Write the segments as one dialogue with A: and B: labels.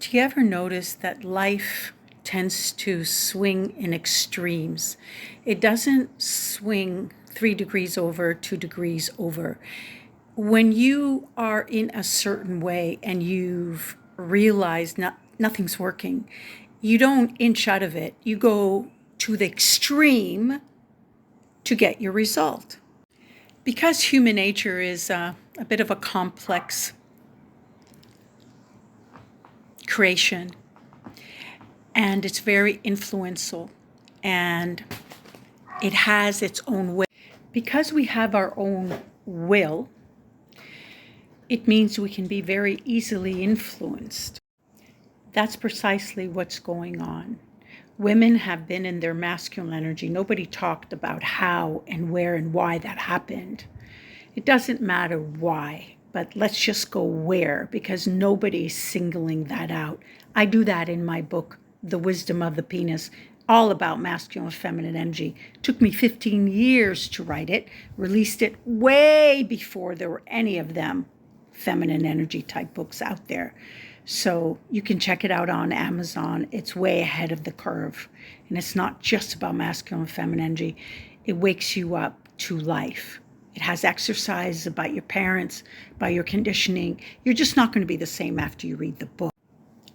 A: Do you ever notice that life tends to swing in extremes? It doesn't swing 3 degrees over, 2 degrees over. When you are in a certain way and you've realized nothing's working, you don't inch out of it. You go to the extreme to get your result. Because human nature is a bit of a complex creation, and it's very influential, and it has its own way. Because we have our own will, it means we can be very easily influenced. That's precisely what's going on. Women have been in their masculine energy. Nobody talked about how and where and why that happened. It doesn't matter why, but let's just go where, because nobody's singling that out. I do that in my book, The Wisdom of the Penis, all about masculine and feminine energy. It took me 15 years to write it, released it way before there were any of them feminine energy type books out there. So you can check it out on Amazon. It's way ahead of the curve. And it's not just about masculine and feminine energy. It wakes you up to life. It has exercise about your parents, about your conditioning. You're just not going to be the same after you read the book.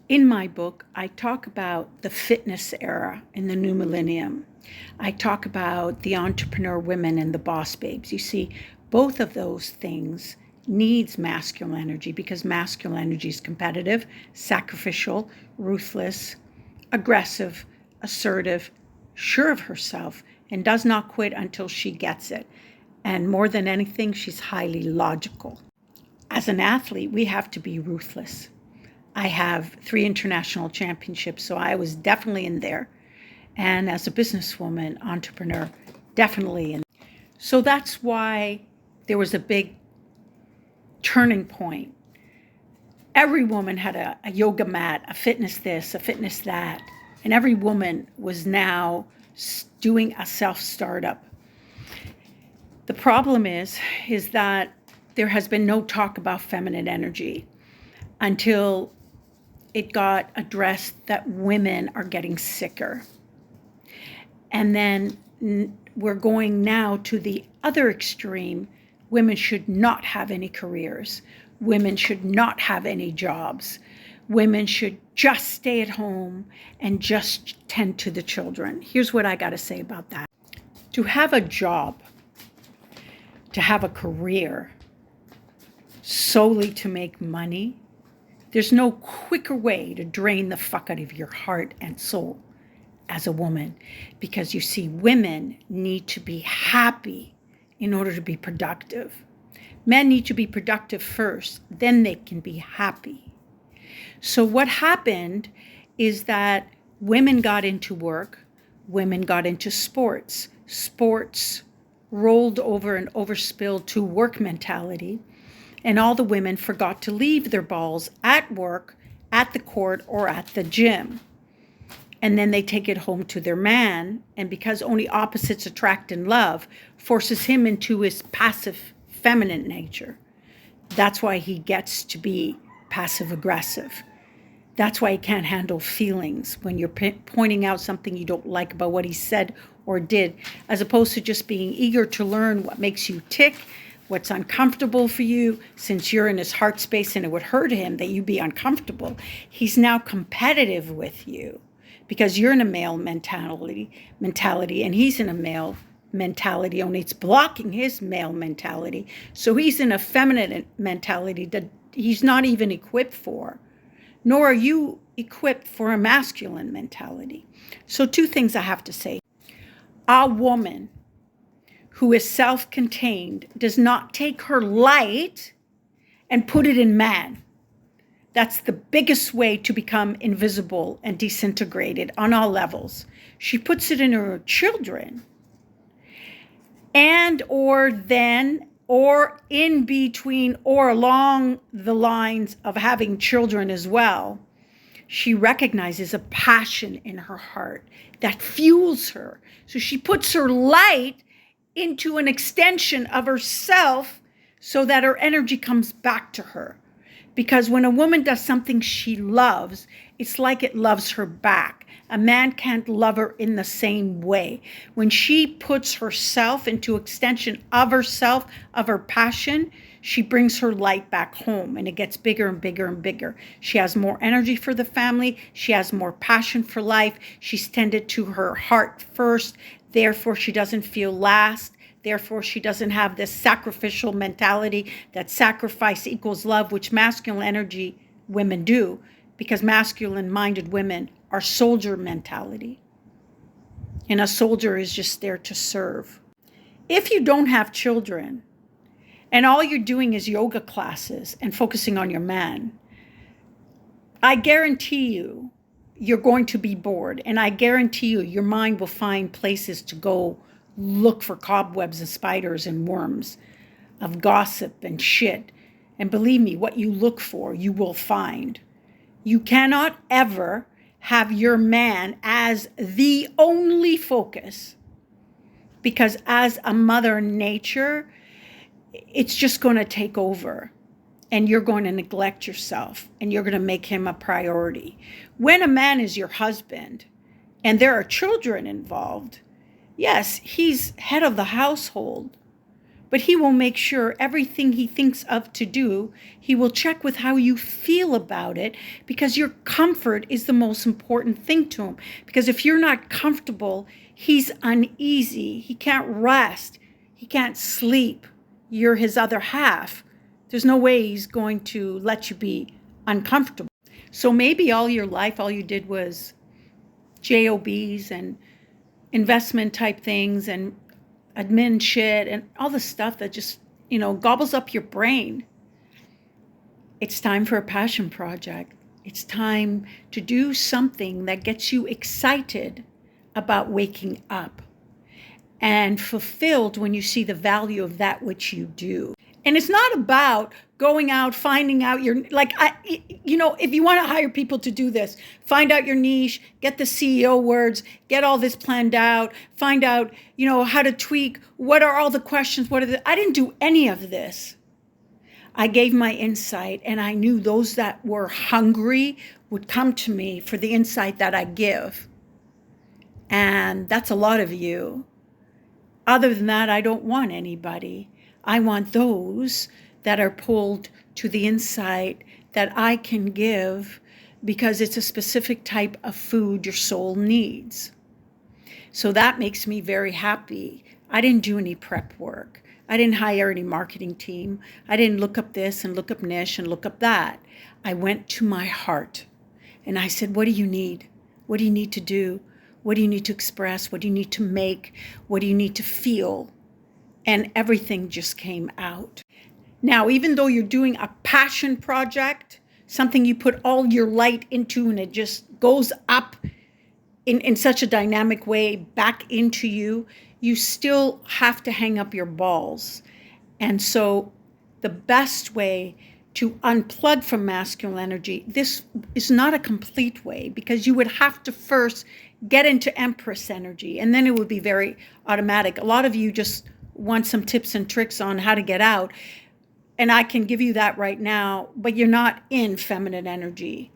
A: In my book, I talk about the fitness era in the new millennium. I talk about the entrepreneur women and the boss babes. You see, both of those things needs masculine energy, because masculine energy is competitive, sacrificial, ruthless, aggressive, assertive, sure of herself, and does not quit until she gets it. And more than anything, she's highly logical. As an athlete, we have to be ruthless. I have 3 international championships, so I was definitely in there. And as a businesswoman, entrepreneur, definitely in. So that's why there was a big turning point. Every woman had a yoga mat, a fitness this, a fitness that. And every woman was now doing a self-startup. The problem is that there has been no talk about feminine energy until it got addressed that women are getting sicker. And then we're going now to the other extreme. Women should not have any careers. Women should not have any jobs. Women should just stay at home and just tend to the children. Here's what I got to say about that. To have a job, to have a career solely to make money, there's no quicker way to drain the fuck out of your heart and soul as a woman. Because you see, women need to be happy in order to be productive. Men need to be productive first, then they can be happy. So what happened is that women got into work, women got into sports. Sports rolled over and overspilled to work mentality, and all the women forgot to leave their balls at work, at the court, or at the gym. And then they take it home to their man, and because only opposites attract in love, forces him into his passive feminine nature. That's why he gets to be passive aggressive. That's why he can't handle feelings when you're pointing out something you don't like about what he said or did, as opposed to just being eager to learn what makes you tick, what's uncomfortable for you. Since you're in his heart space and it would hurt him that you be uncomfortable, he's now competitive with you because you're in a male mentality and he's in a male mentality, only it's blocking his male mentality. So he's in a feminine mentality that he's not even equipped for, nor are you equipped for a masculine mentality. So 2 things I have to say. A woman who is self-contained does not take her light and put it in man. That's the biggest way to become invisible and disintegrated on all levels. She puts it in her children, and or then or in between or along the lines of having children as well. She recognizes a passion in her heart that fuels her. So she puts her light into an extension of herself so that her energy comes back to her. Because when a woman does something she loves, it's like it loves her back. A man can't love her in the same way. When she puts herself into extension of herself, of her passion, she brings her light back home, and it gets bigger and bigger and bigger. She has more energy for the family. She has more passion for life. She's tended to her heart first. Therefore, she doesn't feel last. Therefore, she doesn't have this sacrificial mentality that sacrifice equals love, which masculine energy women do, because masculine-minded women are soldier mentality. And a soldier is just there to serve. If you don't have children, and all you're doing is yoga classes and focusing on your man, I guarantee you, you're going to be bored. And I guarantee you, your mind will find places to go look for cobwebs and spiders and worms of gossip and shit. And believe me, what you look for, you will find. You cannot ever have your man as the only focus, because as a mother nature, it's just going to take over, and you're going to neglect yourself, and you're going to make him a priority. When a man is your husband and there are children involved, yes, he's head of the household, but he will make sure everything he thinks of to do, he will check with how you feel about it, because your comfort is the most important thing to him. Because if you're not comfortable, he's uneasy. He can't rest. He can't sleep. You're his other half. There's no way he's going to let you be uncomfortable. So maybe all your life, all you did was JOBs and investment type things and admin shit and all the stuff that just, gobbles up your brain. It's time for a passion project. It's time to do something that gets you excited about waking up and fulfilled when you see the value of that which you do. And it's not about going out, finding out if you want to hire people to do this, find out your niche, get the CEO words, get all this planned out, find out, how to tweak, what are all the questions, I didn't do any of this. I gave my insight, and I knew those that were hungry would come to me for the insight that I give. And that's a lot of you. Other than that, I don't want anybody. I want those that are pulled to the insight that I can give, because it's a specific type of food your soul needs. So that makes me very happy. I didn't do any prep work. I didn't hire any marketing team. I didn't look up this and look up niche and look up that. I went to my heart and I said, what do you need? What do you need to do? What do you need to express? What do you need to make? What do you need to feel? And everything just came out. Now, even though you're doing a passion project, something you put all your light into and it just goes up in such a dynamic way back into you, you still have to hang up your balls. And so the best way to unplug from masculine energy, this is not a complete way, because you would have to first get into Empress energy, and then it would be very automatic. A lot of you just want some tips and tricks on how to get out, and I can give you that right now, but you're not in feminine energy.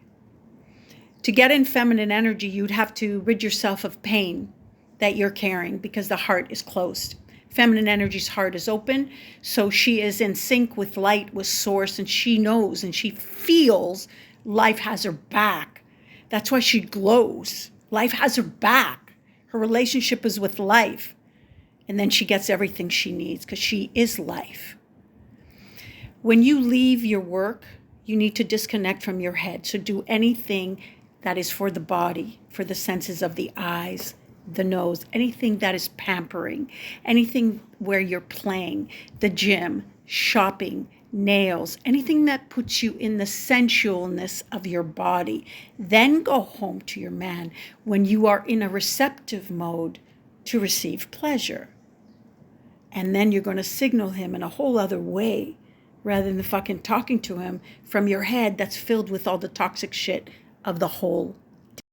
A: To get in feminine energy, you'd have to rid yourself of pain that you're carrying, because the heart is closed. Feminine energy's heart is open, so she is in sync with light, with source, and she knows and she feels life has her back. That's why she glows. Life has her back. Her relationship is with life. And then she gets everything she needs, because she is life. When you leave your work, you need to disconnect from your head. So do anything that is for the body, for the senses of the eyes, the nose, anything that is pampering, anything where you're playing, the gym, shopping, nails, anything that puts you in the sensualness of your body. Then go home to your man when you are in a receptive mode to receive pleasure. And then you're going to signal him in a whole other way, rather than fucking talking to him from your head that's filled with all the toxic shit of the whole